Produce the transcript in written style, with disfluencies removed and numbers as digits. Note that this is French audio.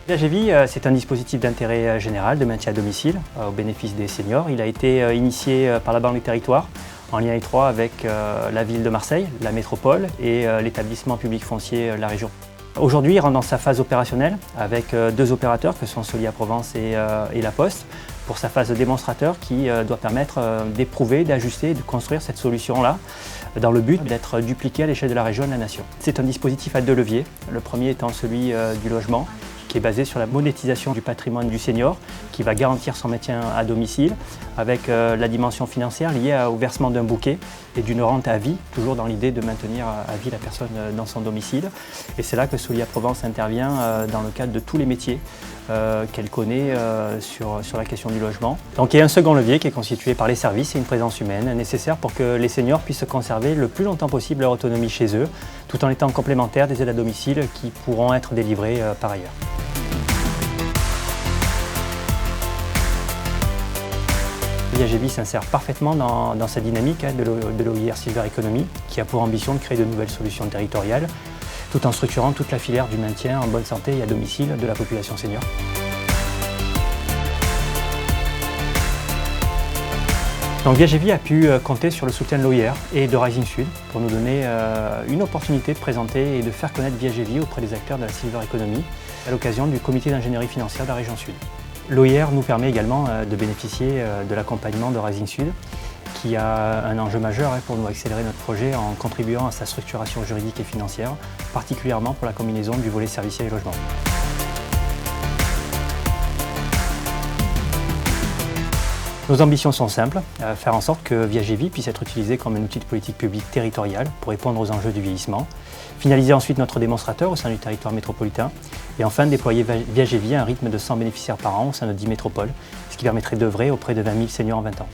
Viagevi, c'est un dispositif d'intérêt général de maintien à domicile au bénéfice des seniors. Il a été initié par la Banque des Territoires en lien étroit avec la ville de Marseille, la métropole et l'établissement public foncier la région. Aujourd'hui, il rentre dans sa phase opérationnelle avec deux opérateurs que sont Solia Provence et La Poste pour sa phase de démonstrateur qui doit permettre d'éprouver, d'ajuster et de construire cette solution-là dans le but d'être dupliquée à l'échelle de la région et de la nation. C'est un dispositif à deux leviers, le premier étant celui du logement, qui est basé sur la monétisation du patrimoine du senior, qui va garantir son maintien à domicile, avec la dimension financière liée au versement d'un bouquet et d'une rente à vie, toujours dans l'idée de maintenir à vie la personne dans son domicile. Et c'est là que Solia Provence intervient dans le cadre de tous les métiers qu'elle connaît sur la question du logement. Donc il y a un second levier qui est constitué par les services et une présence humaine nécessaire pour que les seniors puissent conserver le plus longtemps possible leur autonomie chez eux, tout en étant complémentaires des aides à domicile qui pourront être délivrées par ailleurs. Viagevi s'insère parfaitement dans sa dynamique de l'OIR Silver Economy, qui a pour ambition de créer de nouvelles solutions territoriales, tout en structurant toute la filière du maintien en bonne santé et à domicile de la population senior. Donc Viagevi a pu compter sur le soutien de l'OIR et de Rising Sud pour nous donner une opportunité de présenter et de faire connaître Viagevi auprès des acteurs de la Silver Economy à l'occasion du comité d'ingénierie financière de la région Sud. L'OIR nous permet également de bénéficier de l'accompagnement de Rising Sud, qui a un enjeu majeur pour nous accélérer notre projet en contribuant à sa structuration juridique et financière, particulièrement pour la combinaison du volet serviciel et logement. Nos ambitions sont simples, faire en sorte que Viagevi puisse être utilisé comme un outil de politique publique territoriale pour répondre aux enjeux du vieillissement, finaliser ensuite notre démonstrateur au sein du territoire métropolitain et enfin déployer Viagevi à un rythme de 100 bénéficiaires par an au sein de 10 métropoles, ce qui permettrait d'œuvrer auprès de 20 000 seniors en 20 ans.